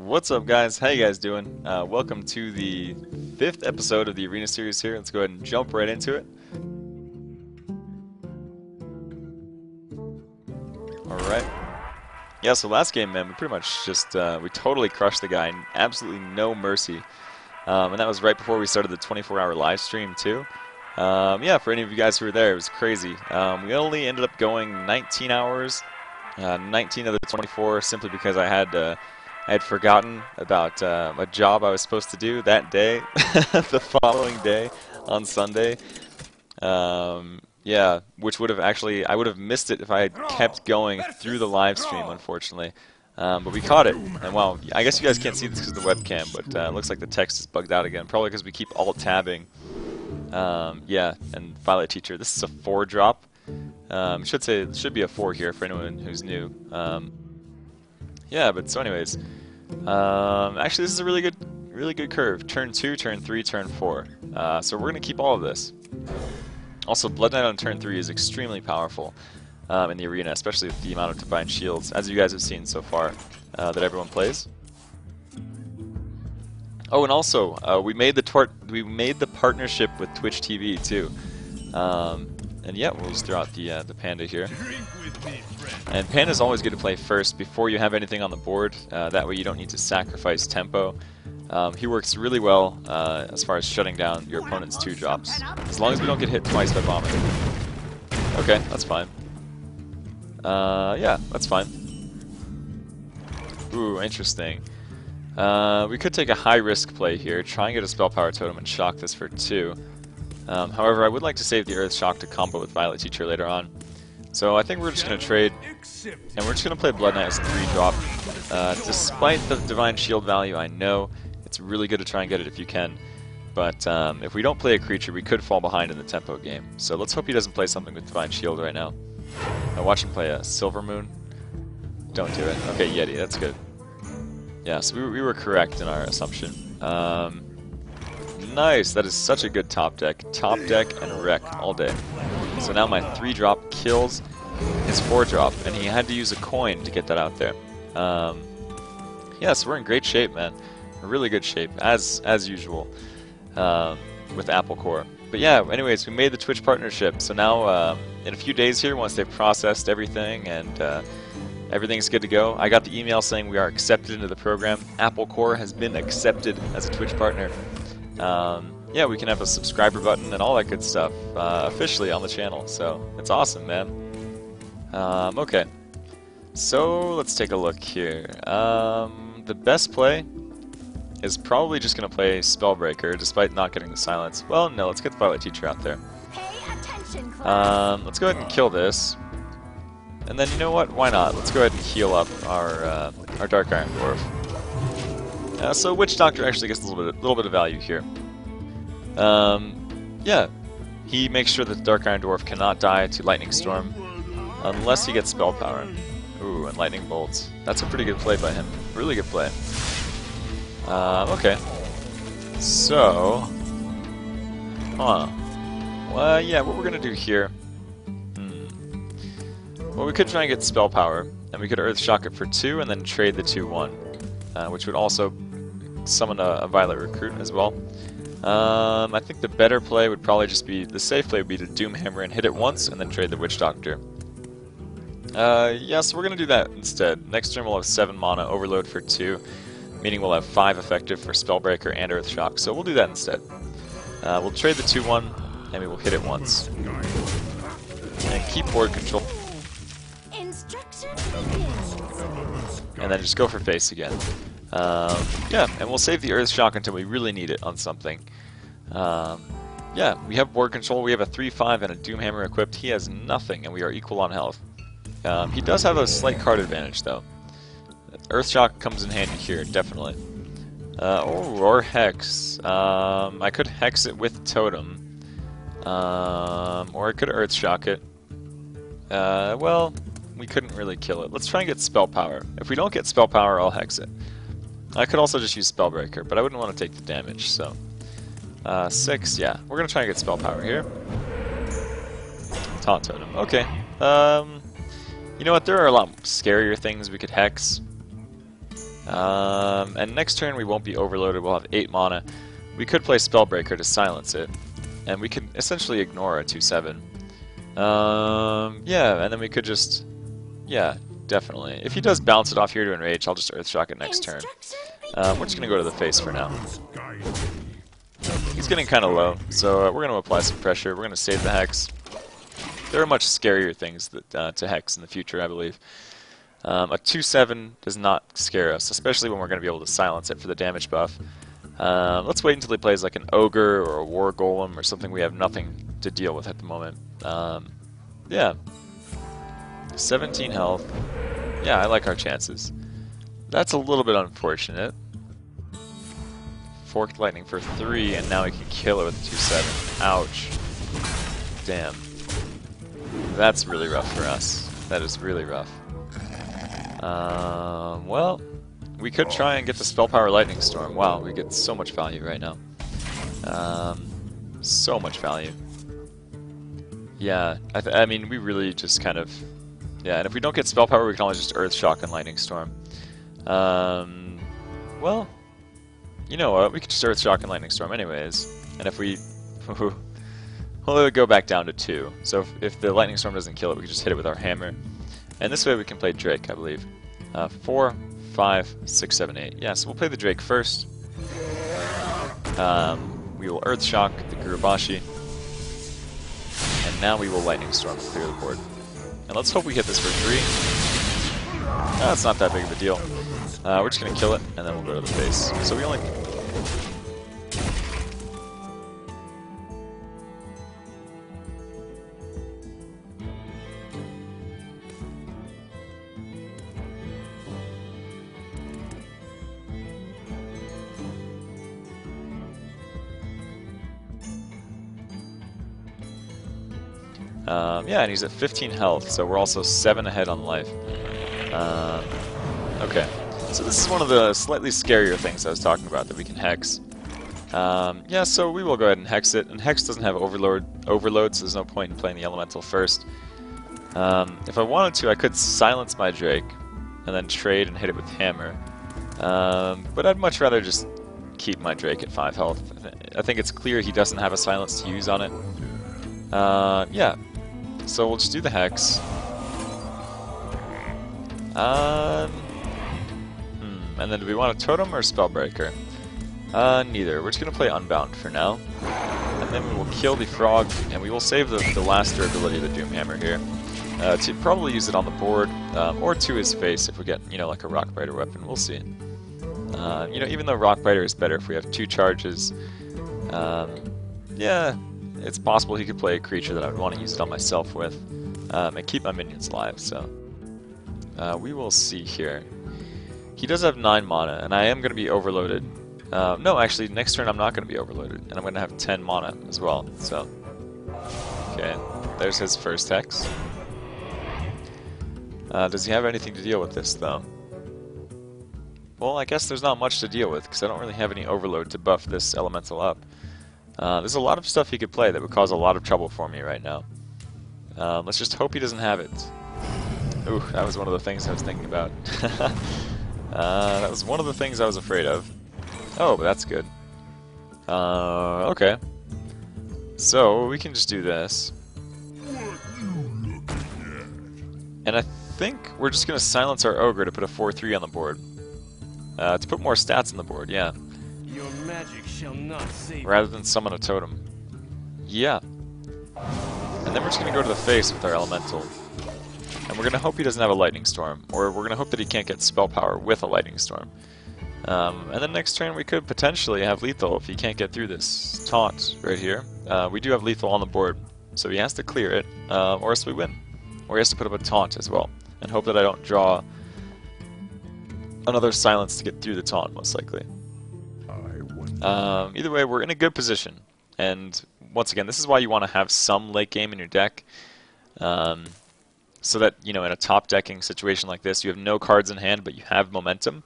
What's up, guys? How you guys doing? Welcome to the 5th episode of the Arena series here. Let's go ahead and jump right into it. Alright. Yeah, so last game, man, we pretty much just, we totally crushed the guy. Absolutely no mercy. And that was right before we started the 24-hour live stream, too. Yeah, for any of you guys who were there, it was crazy. We only ended up going 19 hours, 19 of the 24, simply because I had forgotten about a job I was supposed to do that day, the following day on Sunday. Yeah, which would have actually, I would have missed it if I had kept going through the live stream, unfortunately. But we caught it, and well, I guess you guys can't see this because of the webcam, but it looks like the text is bugged out again, probably because we keep alt-tabbing. Yeah, and Violet Teacher, this is a 4-drop. It should be a 4 here for anyone who's new. Yeah, but so anyways, actually this is a really good curve. Turn 2, turn 3, turn 4. So we're gonna keep all of this. Also, Blood Knight on turn 3 is extremely powerful in the arena, especially with the amount of Divine Shields, as you guys have seen so far, that everyone plays. Oh, and also, we made the partnership with Twitch TV too. And yeah, we'll just throw out the Panda here. And Panda's always good to play first before you have anything on the board. That way you don't need to sacrifice tempo. He works really well as far as shutting down your opponent's 2-drops. As long as we don't get hit twice by bombing. Okay, that's fine. Yeah, that's fine. Ooh, interesting. We could take a high-risk play here, try and get a Spell Power Totem and shock this for 2. However, I would like to save the Earth Shock to combo with Violet Teacher later on. So I think we're just going to trade, and we're just going to play Blood Knight as a 3-drop. Despite the Divine Shield value, I know it's really good to try and get it if you can. But if we don't play a creature, we could fall behind in the tempo game. So let's hope he doesn't play something with Divine Shield right now. Watch him play a Silver Moon. Don't do it. Okay, Yeti, that's good. Yeah, so we were correct in our assumption. Nice, that is such a good top deck. Top deck and wreck all day. So now my 3-drop kills his 4-drop, and he had to use a coin to get that out there. Yeah, so we're in great shape, man. Really good shape, as usual, with Apple Core. But yeah, anyways, we made the Twitch partnership. So now, in a few days here, once they've processed everything and everything's good to go, I got the email saying we are accepted into the program. Apple Core has been accepted as a Twitch partner. Yeah, we can have a subscriber button and all that good stuff officially on the channel, so it's awesome, man. Okay, so let's take a look here. The best play is probably just going to play Spellbreaker, despite not getting the silence. Well, no, let's get the Violet Teacher out there. Let's go ahead and kill this. And then, you know what? Why not? Let's go ahead and heal up our Dark Iron Dwarf. So Witch Doctor actually gets a little bit of value here. Yeah, he makes sure that the Dark Iron Dwarf cannot die to Lightning Storm unless he gets Spell Power. Ooh, and Lightning Bolt. That's a pretty good play by him. Really good play. Okay. So, well, yeah, what we're gonna do here. Well, we could try and get Spell Power, and we could Earth Shock it for 2, and then trade the 2/1, which would also summon a Violet Recruit as well. I think the better play would probably just be, the safe play would be to Doom Hammer and hit it once, and then trade the Witch Doctor. Yeah, so we're gonna do that instead. Next turn we'll have 7 mana, Overload for 2, meaning we'll have 5 effective for Spellbreaker and Earth Shock, so we'll do that instead. We'll trade the 2/1, and we will hit it once. And keep board control. And then just go for face again. Yeah, and we'll save the Earth Shock until we really need it on something. Yeah, we have board control, we have a 3/5 and a Doom Hammer equipped. He has nothing, and we are equal on health. He does have a slight card advantage, though. Earth Shock comes in handy here, definitely. Or Hex. I could Hex it with Totem. Or I could Earth Shock it. Well, we couldn't really kill it. Let's try and get Spell Power. If we don't get Spell Power, I'll Hex it. I could also just use Spellbreaker, but I wouldn't want to take the damage, so... 6, yeah. We're gonna try and get Spell Power here. Taunt Totem, okay. You know what, there are a lot scarier things we could Hex. And next turn we won't be overloaded, we'll have 8 mana. We could play Spellbreaker to silence it, and we can essentially ignore a 2/7. Yeah, and then we could just... Yeah, definitely. If he does bounce it off here to Enrage, I'll just Earthshock it next turn. We're just going to go to the face for now. He's getting kind of low, so we're going to apply some pressure. We're going to save the Hex. There are much scarier things that, to Hex in the future, I believe. A 2/7 does not scare us, especially when we're going to be able to silence it for the damage buff. Let's wait until he plays like an Ogre or a War Golem or something we have nothing to deal with at the moment. Yeah. 17 health. Yeah, I like our chances. That's a little bit unfortunate. Forked Lightning for 3, and now we can kill it with a 2/7. Ouch. Damn. That's really rough for us. That is really rough. Well, we could try and get the Spell Power Lightning Storm. Wow, we get so much value right now. So much value. Yeah, I mean, we really just kind of... Yeah, and if we don't get Spell Power, we can always just Earthshock and Lightning Storm. Well, you know what? We could just Earthshock and Lightning Storm anyways. And if we... well, it would go back down to 2. So if the Lightning Storm doesn't kill it, we can just hit it with our hammer. And this way we can play Drake, I believe. 4, 5, 6, 7, 8. Yeah, so we'll play the Drake first. We will Earthshock the Gurubashi. And now we will Lightning Storm to clear the board. And let's hope we hit this for 3. That's not that big of a deal. We're just going to kill it, and then we'll go to the face. So we only... yeah, and he's at 15 health, so we're also 7 ahead on life. Okay, so this is one of the slightly scarier things I was talking about that we can Hex. Yeah, so we will go ahead and Hex it, and Hex doesn't have overload, so there's no point in playing the Elemental first. If I wanted to, I could silence my Drake, and then trade and hit it with Hammer. But I'd much rather just keep my Drake at 5 health. I think it's clear he doesn't have a silence to use on it. Yeah, so we'll just do the Hex. And then do we want a Totem or a Spellbreaker? Neither. We're just going to play Unbound for now. And then we will kill the Frog, and we will save the last durability of the Doomhammer here. To probably use it on the board, or to his face if we get, you know, like a Rockbiter weapon. We'll see. You know, even though Rockbiter is better if we have 2 charges, yeah, it's possible he could play a creature that I would want to use it on myself with, and keep my minions alive, so... we will see here. He does have 9 mana, and I am going to be overloaded. No, actually, next turn I'm not going to be overloaded, and I'm going to have 10 mana as well, so... Okay, there's his first Hex. Does he have anything to deal with this, though? Well, I guess there's not much to deal with, because I don't really have any overload to buff this elemental up. There's a lot of stuff he could play that would cause a lot of trouble for me right now. Let's just hope he doesn't have it. Ooh, that was one of the things I was thinking about. That was one of the things I was afraid of. Oh, but that's good. Okay. So, we can just do this. And I think we're just going to silence our Ogre to put a 4/3 on the board. To put more stats on the board, yeah. Your magic shall not save rather than summon a Totem. Yeah. And then we're just going to go to the face with our Elemental. And we're going to hope he doesn't have a Lightning Storm, or we're going to hope that he can't get Spell Power with a Lightning Storm. And then next turn we could potentially have Lethal if he can't get through this taunt right here. We do have Lethal on the board, so he has to clear it, or else we win. Or he has to put up a taunt as well, and hope that I don't draw another silence to get through the taunt, most likely. Either way, we're in a good position, and once again, this is why you want to have some late game in your deck. So that, you know, in a top decking situation like this, you have no cards in hand, but you have momentum.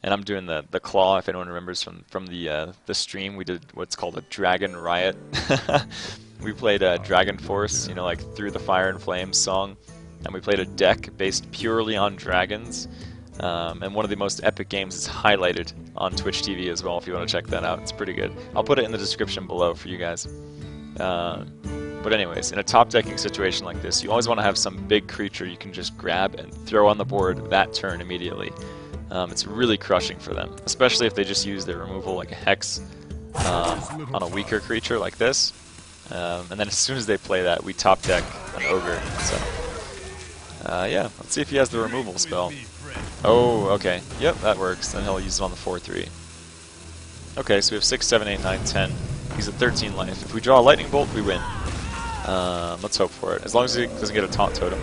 And I'm doing the claw, if anyone remembers from the stream, we did what's called a Dragon Riot. We played Dragon Force, you know, like Through the Fire and Flames song, and we played a deck based purely on dragons. And one of the most epic games is highlighted on Twitch TV as well if you want to check that out. It's pretty good. I'll put it in the description below for you guys. But anyways, in a top decking situation like this, you always want to have some big creature you can just grab and throw on the board that turn immediately. It's really crushing for them, especially if they just use their removal like a Hex on a weaker creature like this. And then as soon as they play that, we top deck an Ogre. So yeah, let's see if he has the removal spell. Oh, okay. Yep, that works. Then he'll use it on the 4/3. Okay, so we have 6, 7, 8, 9, 10. He's at 13 life. If we draw a Lightning Bolt, we win. Let's hope for it. As long as he doesn't get a Taunt Totem.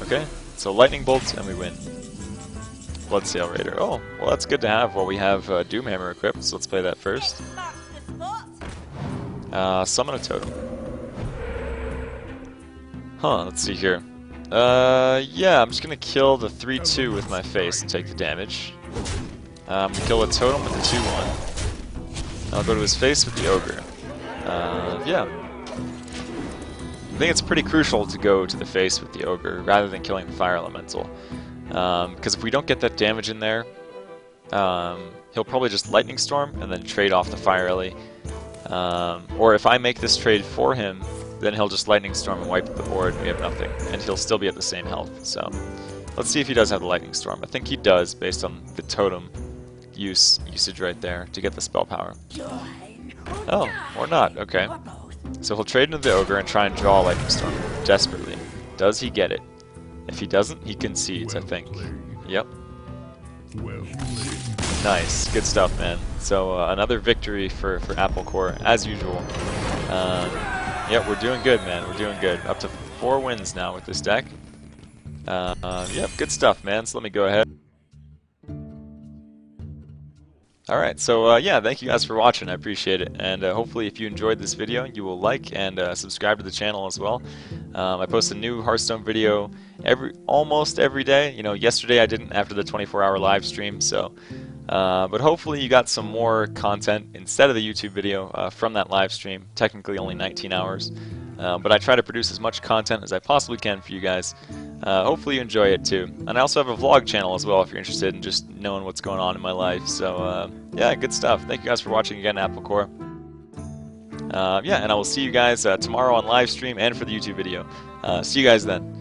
Okay, so Lightning Bolt and we win. Bloodsail Raider. Oh, well that's good to have while we have Doomhammer equipped, so let's play that first. Summon a Totem. Huh, let's see here. Yeah, I'm just gonna kill the 3/2 with my face and take the damage. We kill a Totem with the 2/1. I'll go to his face with the Ogre. Yeah. I think it's pretty crucial to go to the face with the Ogre rather than killing the Fire Elemental. Because if we don't get that damage in there, he'll probably just Lightning Storm and then trade off the Fire Ele. Or if I make this trade for him, then he'll just Lightning Storm and wipe the board and we have nothing. And he'll still be at the same health. So let's see if he does have the Lightning Storm. I think he does based on the Totem usage right there to get the spell power. Oh, or not. Okay. So he'll trade into the Ogre and try and draw a Lightning Storm desperately. Does he get it? If he doesn't, he concedes, I think. Yep. Nice. Good stuff, man. So another victory for Applecore, as usual. Yep, we're doing good, man. We're doing good. Up to 4 wins now with this deck. Yep, good stuff, man. So let me go ahead. Alright, so yeah, thank you guys for watching, I appreciate it, and hopefully if you enjoyed this video, you will like and subscribe to the channel as well. I post a new Hearthstone video almost every day. You know, yesterday I didn't after the 24-hour live stream, so but hopefully you got some more content instead of the YouTube video from that live stream, technically only 19 hours. But I try to produce as much content as I possibly can for you guys. Hopefully you enjoy it too. And I also have a vlog channel as well if you're interested in just knowing what's going on in my life. So yeah, good stuff. Thank you guys for watching again, Applecore. Yeah, and I will see you guys tomorrow on live stream and for the YouTube video. See you guys then.